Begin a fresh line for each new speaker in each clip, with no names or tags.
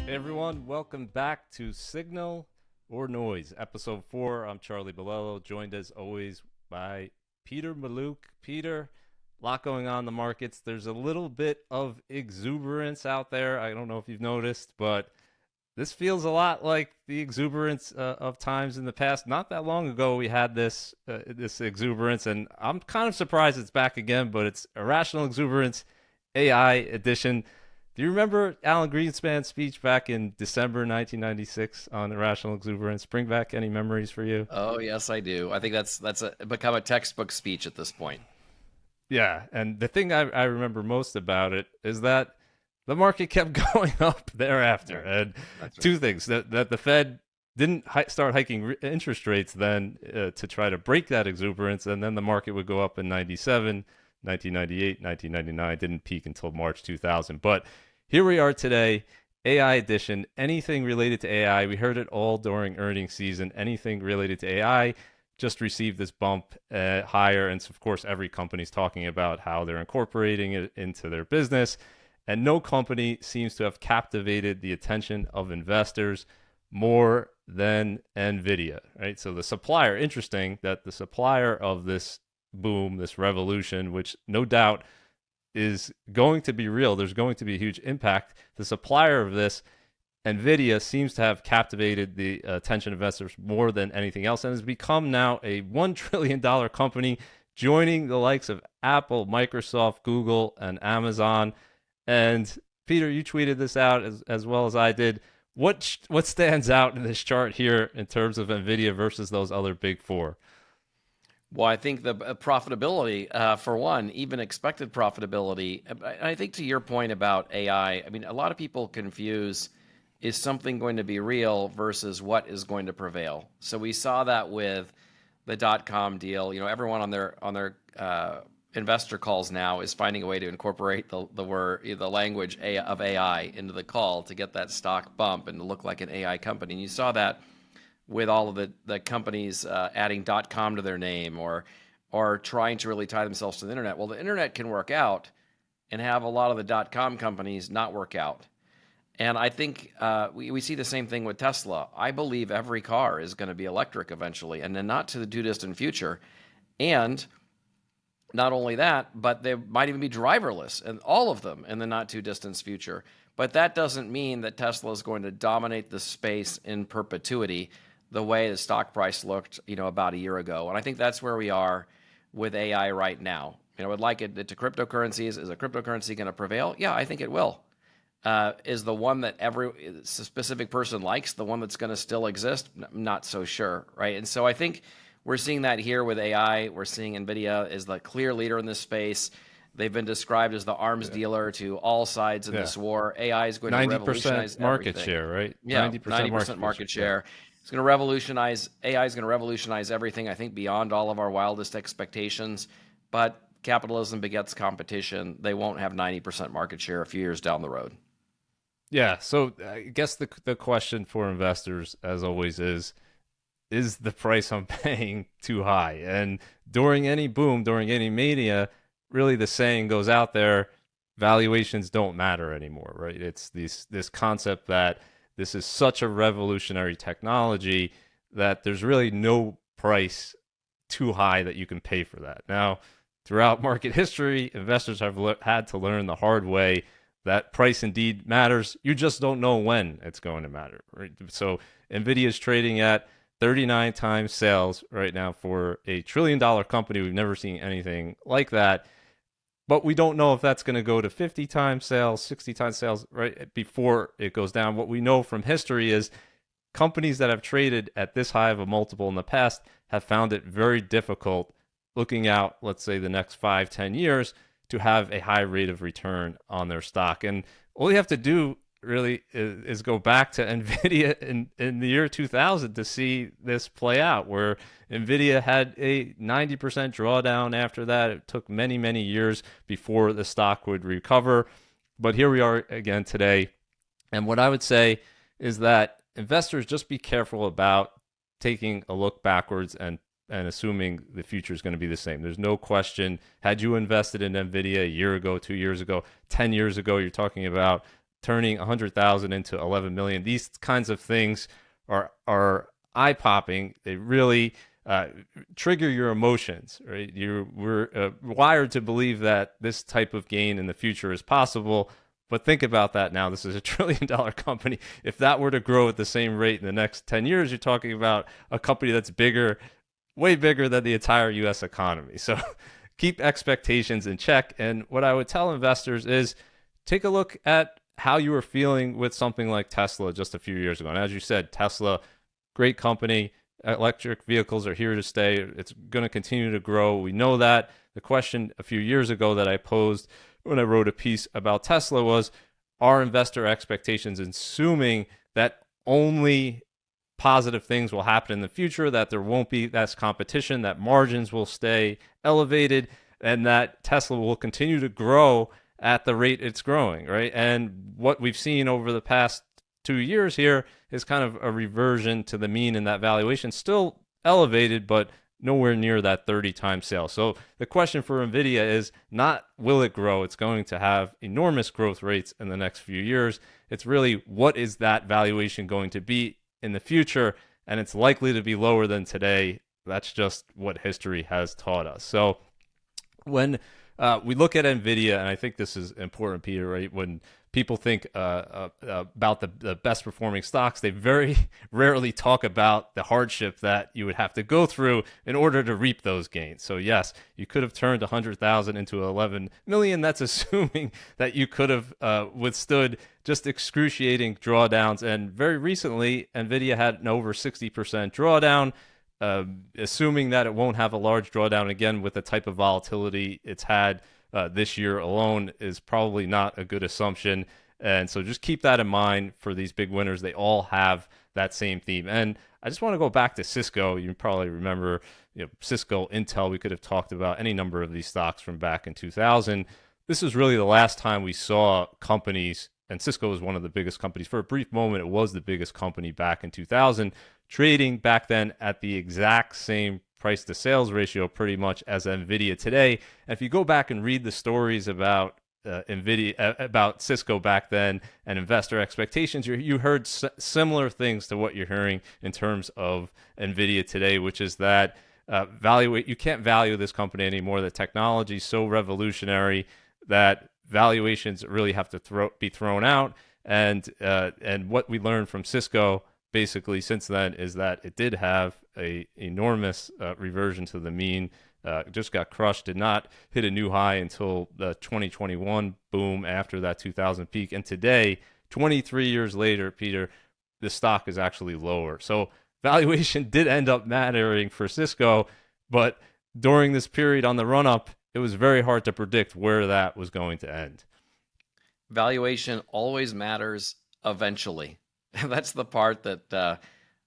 Hey everyone, welcome back to Signal or Noise, episode 4. I'm Charlie Bilello, joined as always by Peter Mallouk. Peter, a lot going on in the markets. There's a little bit of exuberance out there. I don't know if you've noticed, but this feels a lot like the exuberance of times in the past. Not that long ago, we had this exuberance, and I'm kind of surprised it's back again. But it's Irrational Exuberance AI edition. Do you remember Alan Greenspan's speech back in December 1996 on Irrational Exuberance? Bring back any memories for you?
Oh, yes, I do. I think become a textbook speech at this point.
Yeah, and the thing I remember most about it is that the market kept going up thereafter.
Right.
And
That's right.
two things that the Fed didn't start hiking interest rates then to try to break that exuberance, and then the market would go up in 97, 1998, 1999, didn't peak until March 2000. But here we are today, AI edition. Anything related to AI, we heard it all during earnings season. Anything related to AI just received this bump higher. And so, of course, every company's talking about how they're incorporating it into their business. And no company seems to have captivated the attention of investors more than NVIDIA, right? So the supplier, interesting that the supplier of this boom, this revolution, which no doubt is going to be real, there's going to be a huge impact. The supplier of this, NVIDIA, seems to have captivated the attention of investors more than anything else and has become now a $1 trillion company, joining the likes of Apple, Microsoft, Google, and Amazon. And Peter, you tweeted this out as well as I did. What stands out in this chart here in terms of NVIDIA versus those other big four?
Well, I think the profitability, for one, even expected profitability. I think to your point about AI, I mean, a lot of people confuse is something going to be real versus what is going to prevail. So we saw that with the .com deal. You know, everyone on their investor calls now is finding a way to incorporate the language of AI into the call to get that stock bump and to look like an AI company. And you saw that with all of the companies adding .com to their name or trying to really tie themselves to the internet. Well, the internet can work out and have a lot of the .com companies not work out. And I think we see the same thing with Tesla. I believe every car is going to be electric eventually, and then not to the too distant future. And not only that, but they might even be driverless, and all of them in the not too distant future. But that doesn't mean that Tesla is going to dominate the space in perpetuity the way the stock price looked, about a year ago. And I think that's where we are with AI right now. I would like it to cryptocurrencies. Is a cryptocurrency going to prevail? Yeah, I think it will. Is the one that every specific person likes the one that's going to still exist? I'm not so sure, right? And so I think we're seeing that here with AI. We're seeing NVIDIA is the clear leader in this space. They've been described as the arms dealer to all sides in this war. AI is going to
90%
revolutionize
market
everything.
share, right?
Yeah,
90%
market share. It's going to revolutionize, AI is going to revolutionize everything, I think, beyond all of our wildest expectations. But capitalism begets competition. They won't have 90% market share a few years down the road.
Yeah, so I guess the question for investors, as always, is the price I'm paying too high? And during any boom, during any mania, really the saying goes out there, valuations don't matter anymore, right? It's this concept that this is such a revolutionary technology that there's really no price too high that you can pay for that. Now, throughout market history, investors have had to learn the hard way that price indeed matters. You just don't know when it's going to matter, right? So NVIDIA is trading at 39 times sales right now for a $1 trillion company. We've never seen anything like that. But we don't know if that's going to go to 50 times sales, 60 times sales right before it goes down. What we know from history is companies that have traded at this high of a multiple in the past have found it very difficult looking out, let's say, the next 5-10 years to have a high rate of return on their stock. And all you have to do really is go back to NVIDIA in the year 2000 to see this play out, where NVIDIA had a 90% drawdown after that. It took many, many years before the stock would recover. But here we are again today. And what I would say is that investors just be careful about taking a look backwards and assuming the future is going to be the same. There's no question. Had you invested in NVIDIA a year ago, 2 years ago, 10 years ago, you're talking about turning 100,000 into 11 million. These kinds of things are eye popping. They really trigger your emotions, right? We're wired to believe that this type of gain in the future is possible. But think about that now. This is a $1 trillion company. If that were to grow at the same rate in the next 10 years, you're talking about a company that's bigger, way bigger than the entire U.S. economy. So keep expectations in check. And what I would tell investors is take a look at how you were feeling with something like Tesla just a few years ago. And as you said, Tesla, great company. Electric vehicles are here to stay. It's going to continue to grow. We know that. The question a few years ago that I posed when I wrote a piece about Tesla was, are investor expectations assuming that only positive things will happen in the future, that there won't be less competition, that margins will stay elevated, and that Tesla will continue to grow at the rate it's growing, right? And what we've seen over the past 2 years here is kind of a reversion to the mean, and that valuation still elevated, but nowhere near that 30 times sales. So the question for NVIDIA is not will it grow? It's going to have enormous growth rates in the next few years. It's really what is that valuation going to be in the future? And it's likely to be lower than today. That's just what history has taught us. So when we look at NVIDIA, and I think this is important, Peter, right? When people think about the best performing stocks, they very rarely talk about the hardship that you would have to go through in order to reap those gains. So yes, you could have turned 100,000 into 11 million. That's assuming that you could have withstood just excruciating drawdowns. And very recently, NVIDIA had an over 60% drawdown. Assuming that it won't have a large drawdown again with the type of volatility it's had this year alone is probably not a good assumption. And so just keep that in mind for these big winners. They all have that same theme. And I just want to go back to Cisco. You probably remember, Cisco, Intel. We could have talked about any number of these stocks from back in 2000. This is really the last time we saw companies, and Cisco was one of the biggest companies. For a brief moment, it was the biggest company back in 2000, trading back then at the exact same price to sales ratio pretty much as NVIDIA today. And if you go back and read the stories about NVIDIA, about Cisco back then and investor expectations, you heard similar things to what you're hearing in terms of NVIDIA today, which is that you can't value this company anymore. The technology is so revolutionary that valuations really have to be thrown out. And what we learned from Cisco basically since then is that it did have a enormous reversion to the mean. Just got crushed, did not hit a new high until the 2021 boom after that 2000 peak. And today, 23 years later, Peter, the stock is actually lower. So valuation did end up mattering for Cisco, but during this period on the run up, it was very hard to predict where that was going to end.
Valuation always matters eventually. That's the part that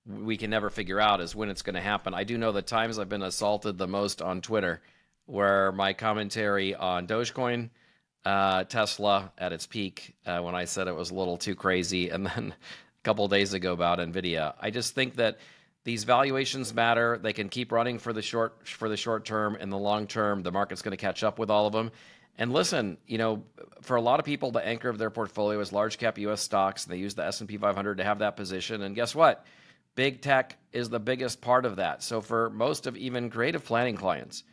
we can never figure out, is when it's going to happen. I do know the times I've been assaulted the most on Twitter, where my commentary on Dogecoin, Tesla at its peak, when I said it was a little too crazy, and then a couple of days ago about NVIDIA. I just think that these valuations matter. They can keep running for the short term. In the long term, the market's going to catch up with all of them. And listen, for a lot of people, the anchor of their portfolio is large cap U.S. stocks. They use the S&P 500 to have that position. And guess what? Big tech is the biggest part of that. So for most of even creative planning clients,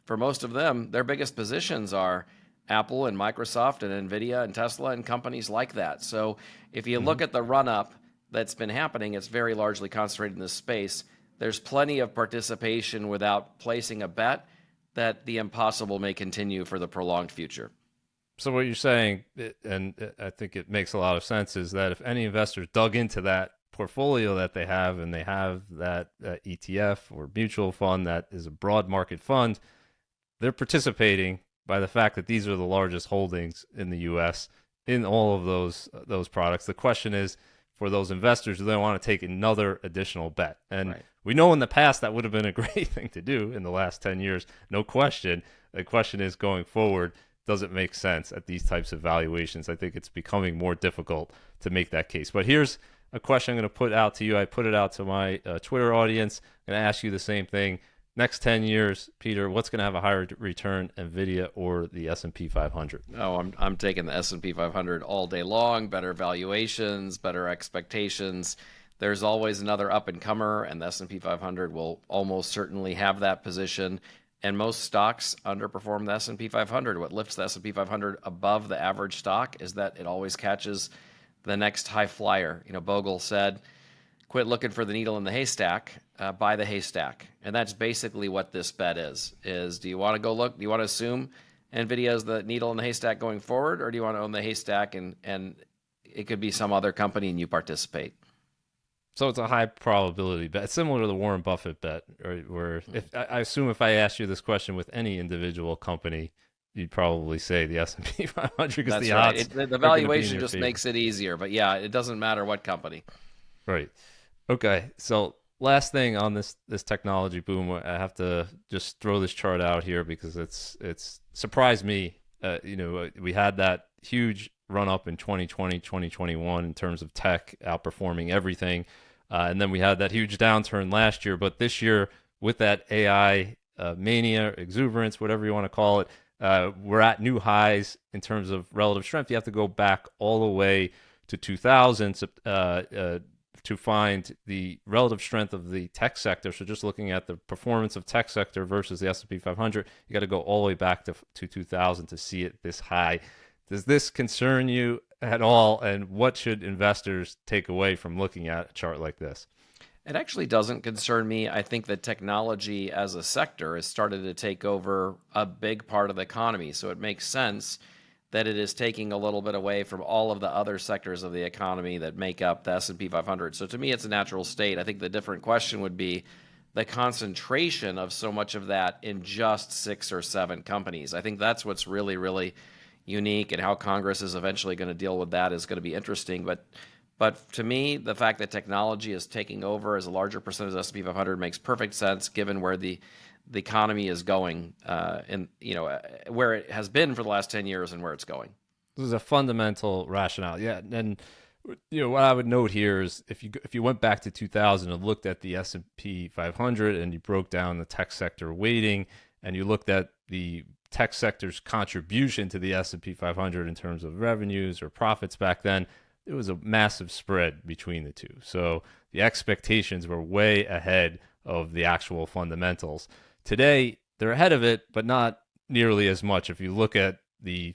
for most of them, their biggest positions are Apple and Microsoft and NVIDIA and Tesla and companies like that. So if you look at the run-up that's been happening, it's very largely concentrated in this space. There's plenty of participation without placing a bet that the impossible may continue for the prolonged future.
So what you're saying, and I think it makes a lot of sense, is that if any investors dug into that portfolio that they have, and they have that ETF or mutual fund that is a broad market fund, they're participating by the fact that these are the largest holdings in the U.S. in all of those products. The question is, for those investors, do they want to take another additional bet? And we know in the past that would have been a great thing to do in the last 10 years, no question. The question is, going forward, does it make sense at these types of valuations? I think it's becoming more difficult to make that case. But here's a question I'm going to put out to you. I put it out to my Twitter audience. I'm going to ask you the same thing. next 10 years, Peter, what's going to have a higher return, Nvidia or the S&P 500?
Oh, I'm taking the S&P 500 all day long. Better valuations, better expectations. There's always another up and comer, and the S&P 500 will almost certainly have that position. And most stocks underperform the S&P 500. What lifts the S&P 500 above the average stock is that it always catches the next high flyer. Bogle said, quit looking for the needle in the haystack, buy the haystack. And that's basically what this bet is do you want to go look, do you want to assume NVIDIA is the needle in the haystack going forward, or do you want to own the haystack and it could be some other company and you participate?
So it's a high probability bet. It's similar to the Warren Buffett bet, right? Where if I assume if I asked you this question with any individual company, you'd probably say the S&P 500 because
That's
the
right.
odds
The
are going to be in
valuation
your
just
favor.
makes it easier. But yeah, it doesn't matter what company.
Right. Okay. So last thing on this technology boom, I have to just throw this chart out here because it's surprised me. We had that huge run up in 2020, 2021 in terms of tech outperforming everything. And then we had that huge downturn last year. But this year, with that AI mania, exuberance, whatever you want to call it, we're at new highs in terms of relative strength. You have to go back all the way to 2000 to find the relative strength of the tech sector. So just looking at the performance of tech sector versus the S&P 500, you got to go all the way back to 2000 to see it this high. Does this concern you at all? And what should investors take away from looking at a chart like this?
It actually doesn't concern me. I think that technology as a sector has started to take over a big part of the economy. So it makes sense that it is taking a little bit away from all of the other sectors of the economy that make up the S&P 500. So to me, it's a natural state. I think the different question would be the concentration of so much of that in just 6 or 7 companies. I think that's what's really, really unique, and how Congress is eventually going to deal with that is going to be interesting. But to me, the fact that technology is taking over as a larger percentage of S&P 500 makes perfect sense given where the economy is going, and where it has been for the last 10 years and where it's going.
This is a fundamental rationale. Yeah, and what I would note here is if you went back to 2000 and looked at the S&P 500 and you broke down the tech sector weighting and you looked at the tech sector's contribution to the S&P 500 in terms of revenues or profits back then, it was a massive spread between the two. So the expectations were way ahead of the actual fundamentals. Today, they're ahead of it, but not nearly as much. If you look at the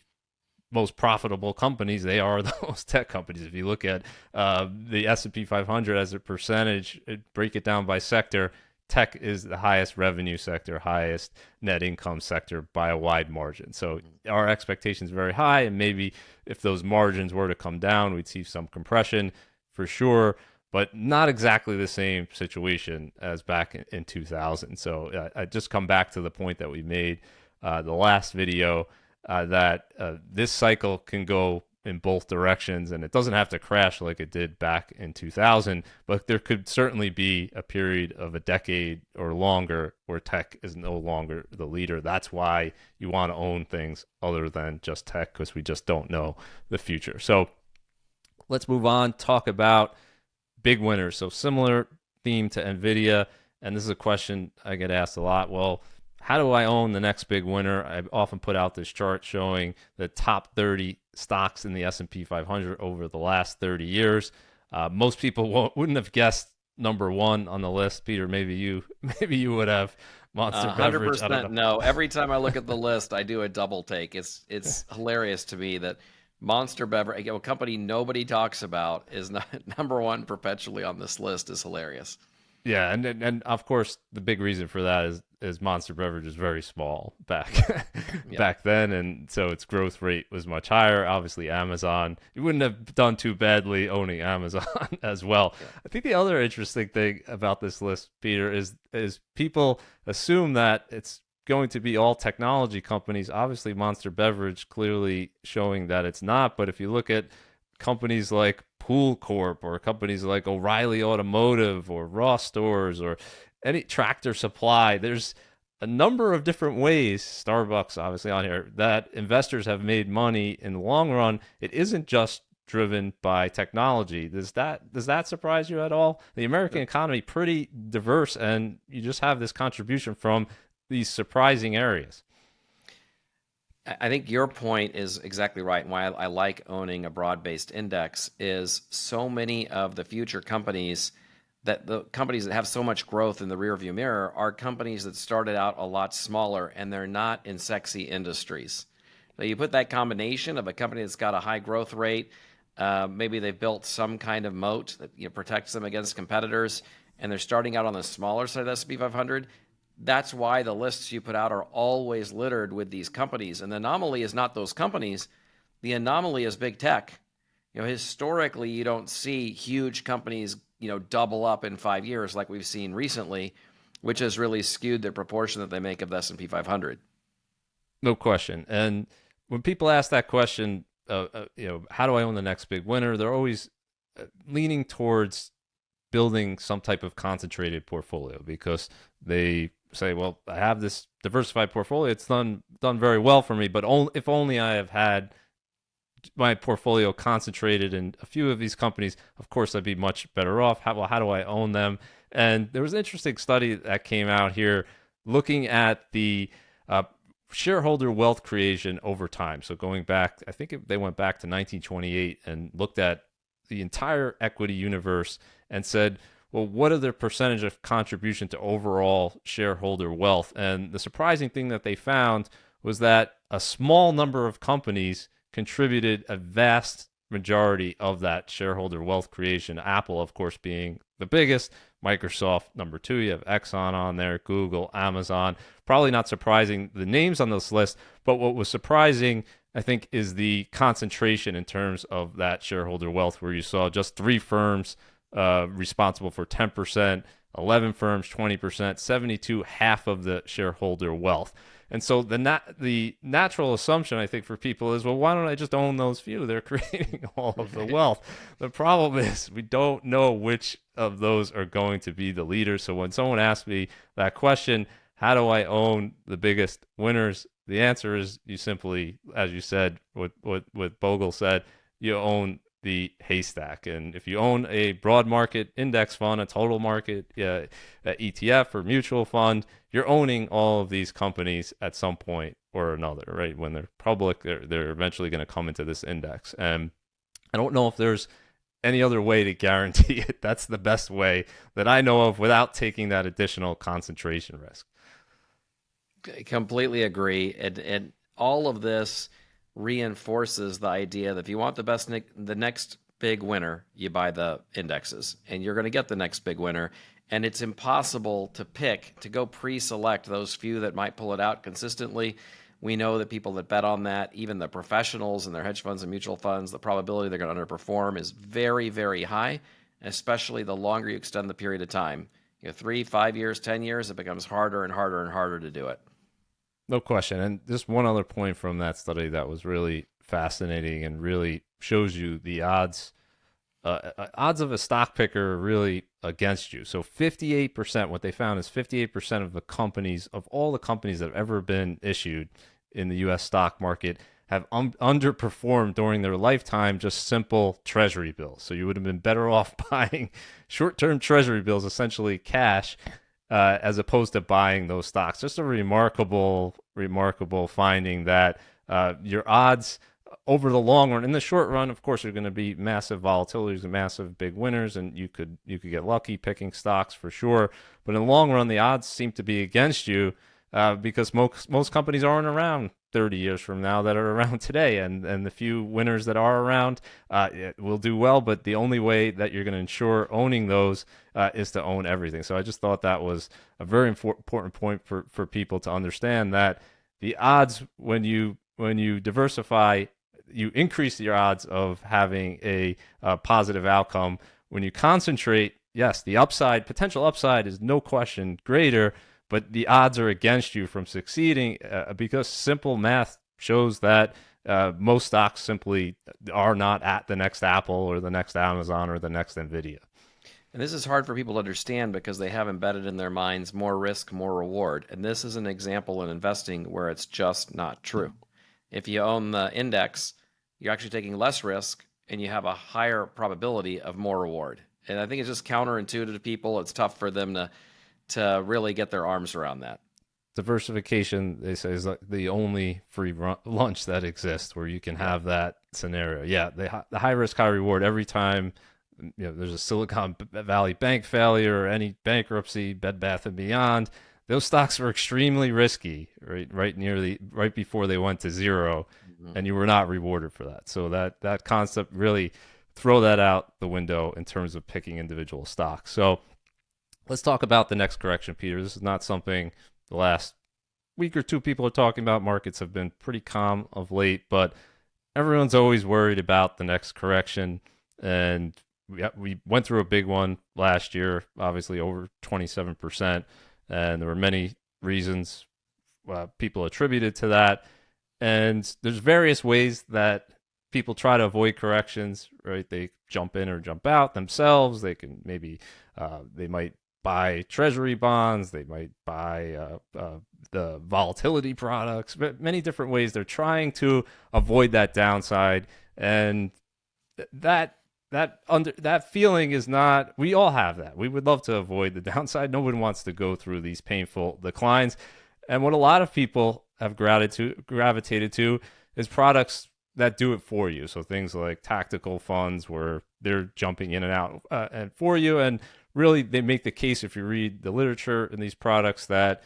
most profitable companies, they are those tech companies. If you look at the S&P 500 as a percentage, break it down by sector, tech is the highest revenue sector, highest net income sector by a wide margin. So our expectations are very high, and maybe if those margins were to come down, we'd see some compression for sure, but not exactly the same situation as back in 2000. So I just come back to the point that we made the last video, that this cycle can go in both directions, and it doesn't have to crash like it did back in 2000, but there could certainly be a period of a decade or longer where tech is no longer the leader. That's why you want to own things other than just tech, because we just don't know the future. So let's move on, talk about big winners. So similar theme to NVIDIA, and this is a question I get asked a lot. Well, how do I own the next big winner? I often put out this chart showing the top 30 stocks in the S&P 500 over the last 30 years. Most people wouldn't have guessed number one on the list. Peter, maybe you would have. Monster Beverage.
100% no. Every time I look at the list, I do a double take. It's hilarious to me that Monster Beverage, a company nobody talks about, is not number one perpetually on this list. Is hilarious.
Yeah, and of course the big reason for that is Monster Beverage is very small back back then, and so its growth rate was much higher. Obviously, Amazon, you wouldn't have done too badly owning Amazon as well. Yeah. I think the other interesting thing about this list, Peter, is people assume that it's going to be all technology companies. Obviously, Monster Beverage clearly showing that it's not. But if you look at companies like Pool Corp or companies like O'Reilly Automotive or Ross Stores or any Tractor Supply, there's a number of different ways, Starbucks obviously on here, that investors have made money in the long run. It isn't just driven by technology. Does that surprise you at all? The American economy pretty diverse, and you just have this contribution from these surprising areas.
I think your point is exactly right. And why I like owning a broad-based index is so many of the future companies, that the companies that have so much growth in the rearview mirror are companies that started out a lot smaller, and they're not in sexy industries. So you put that combination of a company that's got a high growth rate, maybe they've built some kind of moat that protects them against competitors, and they're starting out on the smaller side of the S&P 500. That's why the lists you put out are always littered with these companies. And the anomaly is not those companies. The anomaly is big tech. Historically, you don't see huge companies, double up in 5 years like we've seen recently, which has really skewed the proportion that they make of the S&P 500.
No question. And when people ask that question, how do I own the next big winner? They're always leaning towards building some type of concentrated portfolio because they say, well, I have this diversified portfolio. It's done very well for me, but if only I have had my portfolio concentrated in a few of these companies, of course, I'd be much better off. How do I own them? And there was an interesting study that came out here looking at the shareholder wealth creation over time. So going back, I think they went back to 1928 and looked at the entire equity universe and said, well, what are their percentage of contribution to overall shareholder wealth? And the surprising thing that they found was that a small number of companies contributed a vast majority of that shareholder wealth creation. Apple, of course, being the biggest, Microsoft number two. You have Exxon on there, Google, Amazon. Probably not surprising the names on this list, but what was surprising, I think, is the concentration in terms of that shareholder wealth, where you saw just 3 firms responsible for 10%, 11 firms 20%, 72 half of the shareholder wealth. And so the natural assumption, I think, for people is, well, why don't I just own those few? They're creating all of the wealth. The problem is we don't know which of those are going to be the leaders. So when someone asks me that question, how do I own the biggest winners? The answer is you simply, as you said, what Bogle said, you own the haystack. And if you own a broad market index fund, a total market a ETF or mutual fund, you're owning all of these companies at some point or another, right? When they're public, they're eventually going to come into this index. And I don't know if there's any other way to guarantee it. That's the best way that I know of without taking that additional concentration risk.
Completely agree. And all of this reinforces the idea that if you want the next big winner, you buy the indexes, and you're going to get the next big winner. And it's impossible to go pre-select those few that might pull it out consistently. We know that people that bet on that, even the professionals and their hedge funds and mutual funds, the probability they're going to underperform is very, very high, especially the longer you extend the period of time. 3, 5 years, 10 years, it becomes harder and harder and harder to do it.
No question. And just one other point from that study that was really fascinating and really shows you the odds of a stock picker are really against you. So 58%, what they found is 58% of the companies, of all the companies that have ever been issued in the U.S. stock market, have underperformed during their lifetime just simple treasury bills. So you would have been better off buying short-term treasury bills, essentially cash, as opposed to buying those stocks. Just a remarkable finding that your odds over the long run, in the short run, of course, are going to be massive volatilities and massive big winners, and you could get lucky picking stocks for sure. But in the long run, the odds seem to be against you because most companies aren't around 30 years from now that are around today, and the few winners that are around will do well. But the only way that you're going to ensure owning those is to own everything. So I just thought that was a very important point for people to understand, that the odds when you diversify, you increase your odds of having a positive outcome. When you concentrate, yes, the potential upside is no question greater, but the odds are against you from succeeding because simple math shows that most stocks simply are not at the next Apple or the next Amazon or the next Nvidia.
And this is hard for people to understand because they have embedded in their minds more risk, more reward. And this is an example in investing where it's just not true. If you own the index, you're actually taking less risk and you have a higher probability of more reward. And I think it's just counterintuitive to people. It's tough for them to really get their arms around that.
Diversification, they say, is like the only free lunch that exists where you can
Yeah.
have that scenario. Yeah, the high risk, high reward. Every time there's a Silicon Valley bank failure or any bankruptcy, Bed Bath and Beyond, those stocks were extremely risky, right before they went to zero,
Mhm.
and you were not rewarded for that. So that concept, really throw that out the window in terms of picking individual stocks. So let's talk about the next correction, Peter. This is not something the last week or two people are talking about. Markets have been pretty calm of late, but everyone's always worried about the next correction. And we went through a big one last year, obviously over 27%. And there were many reasons people attributed to that. And there's various ways that people try to avoid corrections, right? They jump in or jump out themselves. They can maybe, they might buy treasury bonds. They might buy the volatility products, but many different ways they're trying to avoid that downside. And that feeling is not, we all have that. We would love to avoid the downside. No one wants to go through these painful declines. And what a lot of people have gravitated to is products that do it for you. So things like tactical funds where they're jumping in and out and for you. And really, they make the case, if you read the literature in these products, that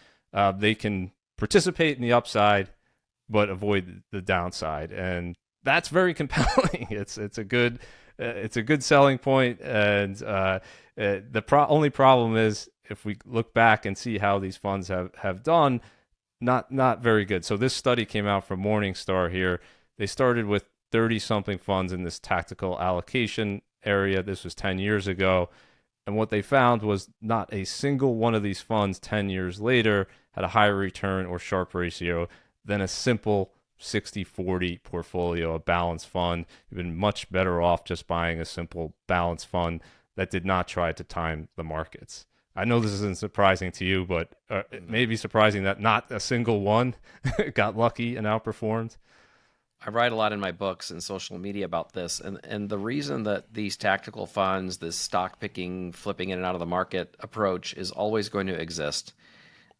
they can participate in the upside but avoid the downside. And that's very compelling. It's a good selling point. And the only problem is, if we look back and see how these funds have done, not very good. So this study came out from Morningstar here. They started with 30-something funds in this tactical allocation area. This was 10 years ago. And what they found was not a single one of these funds 10 years later had a higher return or Sharpe ratio than a simple 60-40 portfolio, a balanced fund. You've been much better off just buying a simple balanced fund that did not try to time the markets. I know this isn't surprising to you, but it may be surprising that not a single one got lucky and outperformed.
I write a lot in my books and social media about this, and the reason that these tactical funds, this stock picking, flipping in and out of the market approach is always going to exist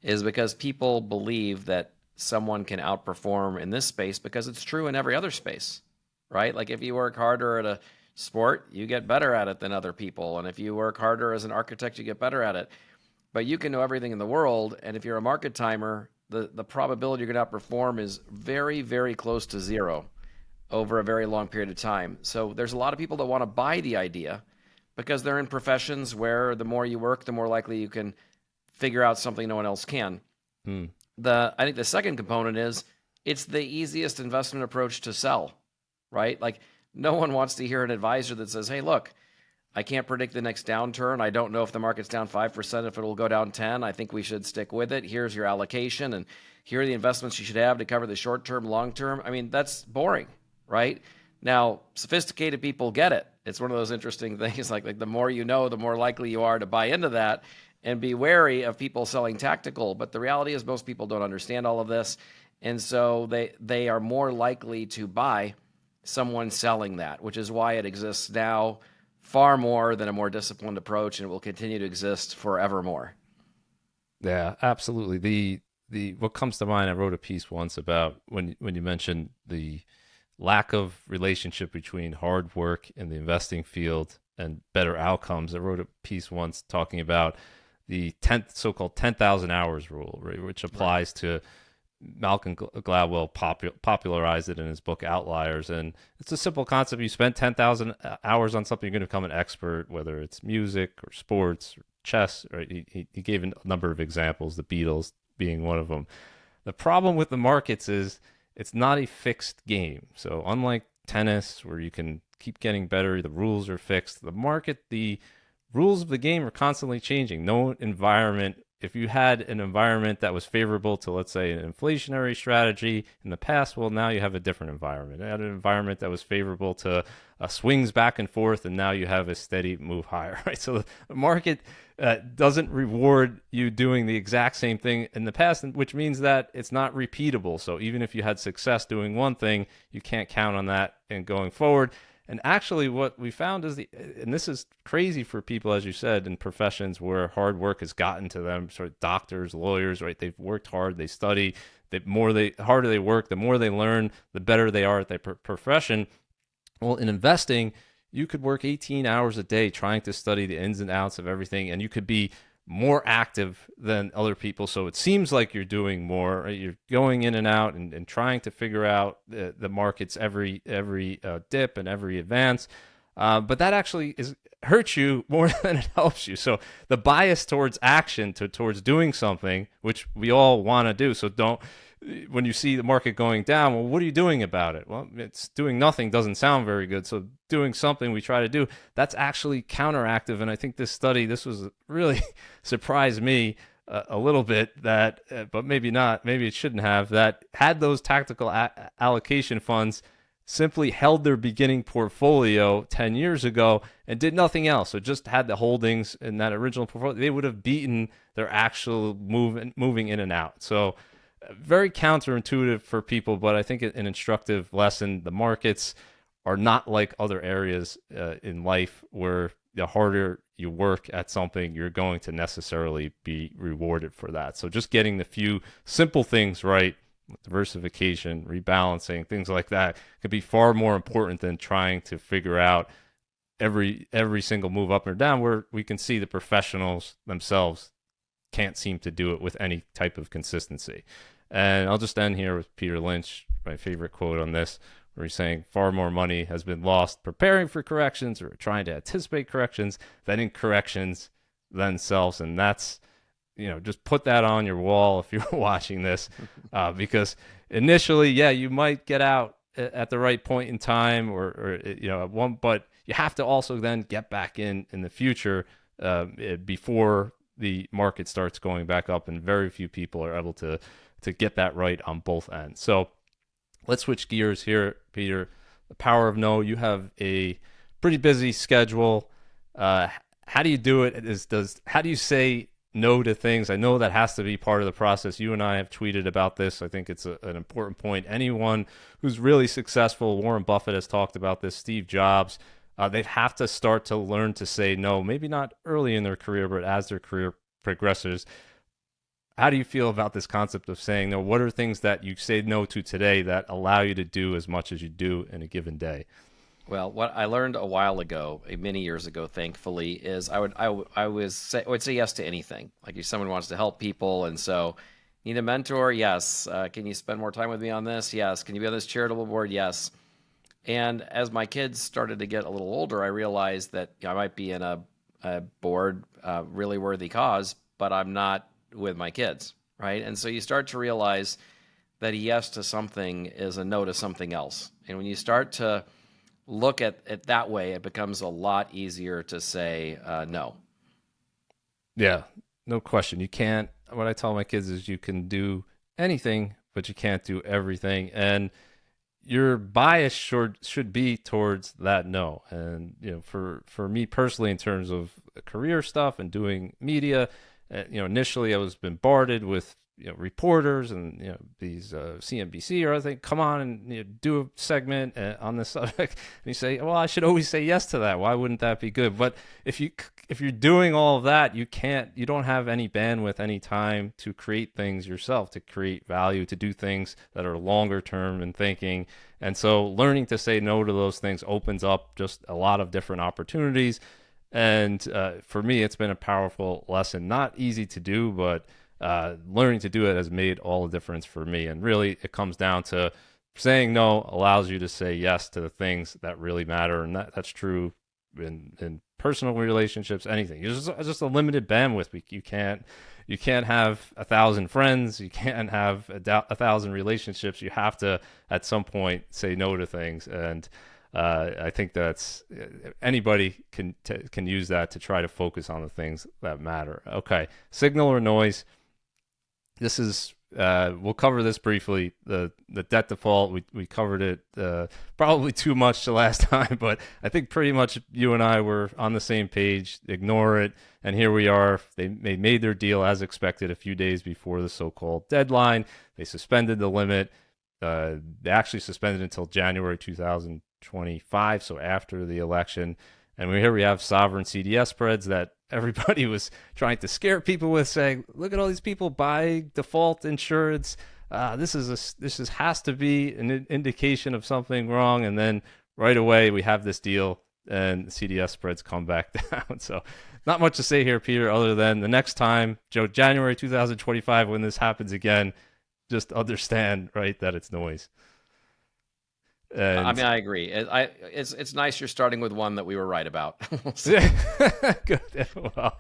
is because people believe that someone can outperform in this space because it's true in every other space, right? Like if you work harder at a sport, you get better at it than other people. And if you work harder as an architect, you get better at it. But you can know everything in the world. And if you're a market timer, the probability you're going to outperform is very, very close to zero over a very long period of time. So there's a lot of people that want to buy the idea because they're in professions where the more you work, the more likely you can figure out something no one else can.
Hmm.
I think the second component is it's the easiest investment approach to sell, right? Like no one wants to hear an advisor that says, hey, look, I can't predict the next downturn. I don't know if the market's down 5%, if it'll go down 10. I think we should stick with it. Here's your allocation, and here are the investments you should have to cover the short term, long term. I mean, that's boring, right? Now, sophisticated people get it. It's one of those interesting things. Like the more you know, the more likely you are to buy into that, and be wary of people selling tactical. But the reality is most people don't understand all of this, and so they are more likely to buy someone selling that, which is why it exists now far more than a more disciplined approach, and it will continue to exist forevermore.
Yeah, absolutely. The what comes to mind, I wrote a piece once about when you mentioned the lack of relationship between hard work in the investing field and better outcomes. I wrote a piece once talking about the so-called 10,000 hours rule, right, which applies to Malcolm Gladwell popularized it in his book Outliers. And it's a simple concept. You spend 10,000 hours on something, you're going to become an expert, whether it's music or sports or chess. Right? He gave a number of examples, the Beatles being one of them. The problem with the markets is it's not a fixed game. So unlike tennis, where you can keep getting better, the rules are fixed. The market, the rules of the game are constantly changing. No environment, if you had an environment that was favorable to, let's say, an inflationary strategy in the past, well, now you have a different environment. You had an environment that was favorable to swings back and forth, and now you have a steady move higher, right? So the market doesn't reward you doing the exact same thing in the past, which means that it's not repeatable. So even if you had success doing one thing, you can't count on that and going forward. And actually, what we found is and this is crazy for people, as you said, in professions where hard work has gotten to them, sort of doctors, lawyers, right? They've worked hard, they study, the harder they work, the more they learn, the better they are at their profession. Well, in investing, you could work 18 hours a day trying to study the ins and outs of everything, and you could be more active than other people. So it seems like you're doing more. Right? You're going in and out and trying to figure out the markets every dip and every advance. But that actually hurts you more than it helps you. So the bias towards action, towards doing something, which we all want to do. So don't, when you see the market going down, well, what are you doing about it? Well, it's doing nothing doesn't sound very good. So doing something we try to do, that's actually counteractive. And I think this was really surprised me a little bit that, but maybe not, maybe it shouldn't have, that had those tactical allocation funds simply held their beginning portfolio 10 years ago and did nothing else. So just had the holdings in that original portfolio, they would have beaten their actual moving in and out. So very counterintuitive for people, but I think an instructive lesson. The markets are not like other areas in life where the harder you work at something, you're going to necessarily be rewarded for that. So just getting the few simple things right, diversification, rebalancing, things like that, could be far more important than trying to figure out every single move up or down, where we can see the professionals themselves can't seem to do it with any type of consistency. And I'll just end here with Peter Lynch, my favorite quote on this, where he's saying far more money has been lost preparing for corrections or trying to anticipate corrections than in corrections themselves. And that's, just put that on your wall if you're watching this, because initially, yeah, you might get out at the right point in time or at one, but you have to also then get back in the future before the market starts going back up, and very few people are able to get that right on both ends. So let's switch gears here, Peter. The power of no. You have a pretty busy schedule. How do you do it? How do you say no to things? I know that has to be part of the process. You and I have tweeted about this. I think it's an important point. Anyone who's really successful, Warren Buffett has talked about this, Steve Jobs, they have to start to learn to say no, maybe not early in their career, but as their career progresses. How do you feel about this concept of saying no? What are things that you say no to today that allow you to do as much as you do in a given day?
Well, what I learned a while ago, many years ago, thankfully, is I would say yes to anything. Like if someone wants to help people, and so need a mentor, yes. Can you spend more time with me on this? Yes. Can you be on this charitable board? Yes. And as my kids started to get a little older, I realized that I might be in a board, really worthy cause, but I'm not with my kids, right? And so you start to realize that a yes to something is a no to something else. And when you start to look at it that way, it becomes a lot easier to say no.
Yeah, no question. You can't, what I tell my kids is you can do anything, but you can't do everything. And your bias should be towards that no. And for me personally, in terms of career stuff and doing media, initially I was bombarded with reporters and these CNBC or other thing, come on and do a segment on this subject. And you say, well, I should always say yes to that. Why wouldn't that be good? But if you're doing all of that, you don't have any bandwidth, any time to create things yourself, to create value, to do things that are longer term in thinking. And so learning to say no to those things opens up just a lot of different opportunities. And for me, it's been a powerful lesson. Not easy to do, but learning to do it has made all the difference for me. And really, it comes down to saying no allows you to say yes to the things that really matter. And that's true in personal relationships, anything. It's just a limited bandwidth. You can't have 1,000 friends. You can't have 1,000 relationships. You have to, at some point, say no to things. And I think that's anybody can use that to try to focus on the things that matter. Okay, signal or noise. This is we'll cover this briefly. The debt default, we covered it probably too much the last time, but I think pretty much you and I were on the same page. Ignore it, and here we are. They made their deal as expected a few days before the so-called deadline. They suspended the limit. They actually suspended until January 2000. 2025, so after the election. And here we have sovereign CDS spreads that everybody was trying to scare people with, saying, look at all these people buying default insurance. This has to be an indication of something wrong. And then right away we have this deal and CDS spreads come back down. So not much to say here, Peter, other than the next time, January 2025, when this happens again, just understand, right, that it's noise. And
I mean, I agree. It's nice you're starting with one that we were right about.
Good. Well,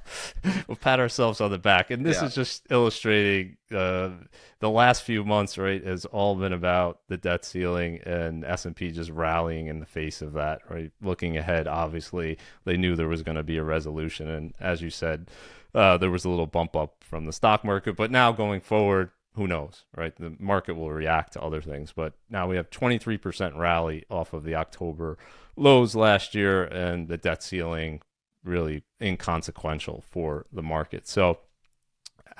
we'll pat ourselves on the back. And this is just illustrating the last few months, right, has all been about the debt ceiling and S&P just rallying in the face of that, right? Looking ahead, obviously, they knew there was going to be a resolution. And as you said, there was a little bump up from the stock market. But now going forward, who knows, right? The market will react to other things. But now we have 23% rally off of the October lows last year, and the debt ceiling really inconsequential for the market. So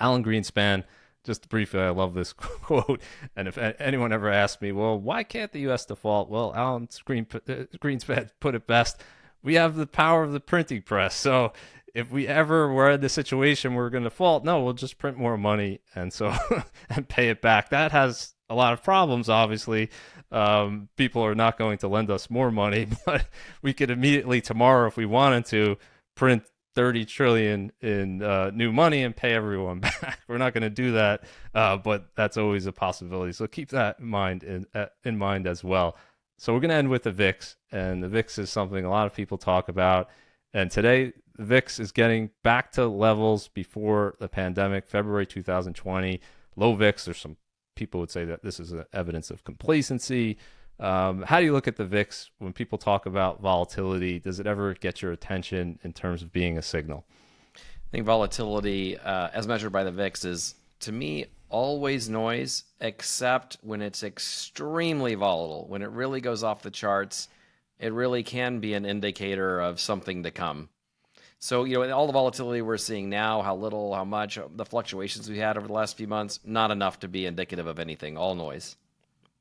Alan Greenspan, just briefly, I love this quote. And if anyone ever asked me, well, why can't the U.S. default? Well, Alan Greenspan put it best. We have the power of the printing press. So if we ever were in the situation where we're going to default, no, we'll just print more money and pay it back. That has a lot of problems, obviously. People are not going to lend us more money, but we could immediately tomorrow, if we wanted to, print 30 trillion in new money and pay everyone back. We're not going to do that, but that's always a possibility. So keep that in mind as well. So we're going to end with the VIX, and the VIX is something a lot of people talk about. And today, the VIX is getting back to levels before the pandemic, February 2020. Low VIX, there's some people would say that this is evidence of complacency. How do you look at the VIX when people talk about volatility? Does it ever get your attention in terms of being a signal?
I think volatility, as measured by the VIX, is, to me, always noise, except when it's extremely volatile. When it really goes off the charts, it really can be an indicator of something to come. So, all the volatility we're seeing now, how little, how much, the fluctuations we had over the last few months, not enough to be indicative of anything, all noise.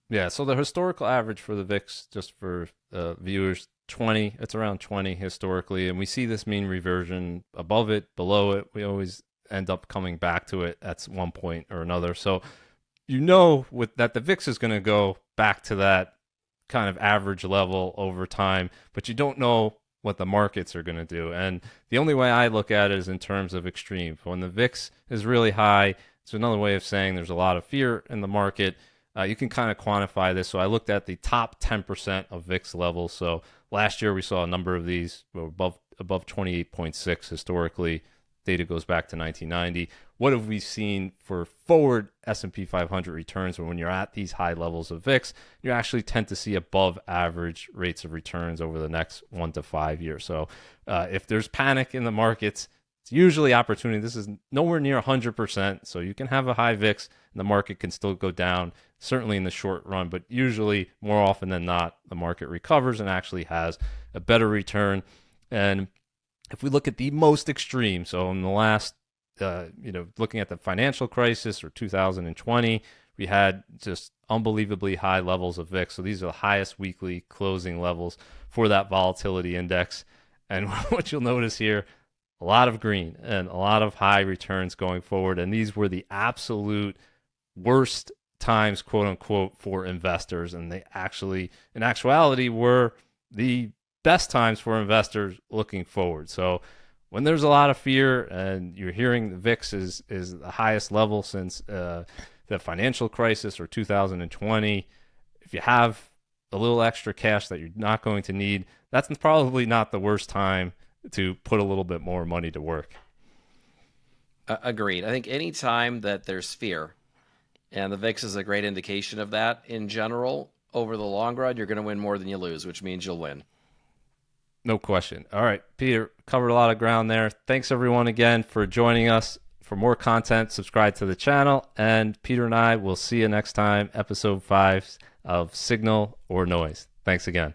Yeah, so the historical average for the VIX, just for viewers, 20. It's around 20 historically, and we see this mean reversion above it, below it. We always end up coming back to it at one point or another. So that the VIX is going to go back to that kind of average level over time, but you don't know what the markets are going to do. And the only way I look at it is in terms of extreme. When the VIX is really high, it's another way of saying there's a lot of fear in the market. You can kind of quantify this. So I looked at the top 10% of VIX levels. So last year we saw a number of these above 28.6 historically. Data goes back to 1990. What have we seen for forward S&P 500 returns? When you're at these high levels of VIX, you actually tend to see above average rates of returns over the next 1 to 5 years. So if there's panic in the markets, it's usually opportunity. This is nowhere near 100%. So you can have a high VIX and the market can still go down, certainly in the short run. But usually, more often than not, the market recovers and actually has a better return. And if we look at the most extreme, so in the last, looking at the financial crisis or 2020, we had just unbelievably high levels of VIX. So these are the highest weekly closing levels for that volatility index. And what you'll notice here, a lot of green and a lot of high returns going forward. And these were the absolute worst times, quote unquote, for investors. And they actually, in actuality, were the best times for investors looking forward. So when there's a lot of fear and you're hearing the VIX is the highest level since the financial crisis or 2020, if you have a little extra cash that you're not going to need, that's probably not the worst time to put a little bit more money to work.
Agreed. I think any time that there's fear, and the VIX is a great indication of that in general, over the long run, you're going to win more than you lose, which means you'll win.
No question. All right, Peter, covered a lot of ground there. Thanks, everyone, again, for joining us. For more content, subscribe to the channel. And Peter and I will see you next time, episode 5 of Signal or Noise. Thanks again.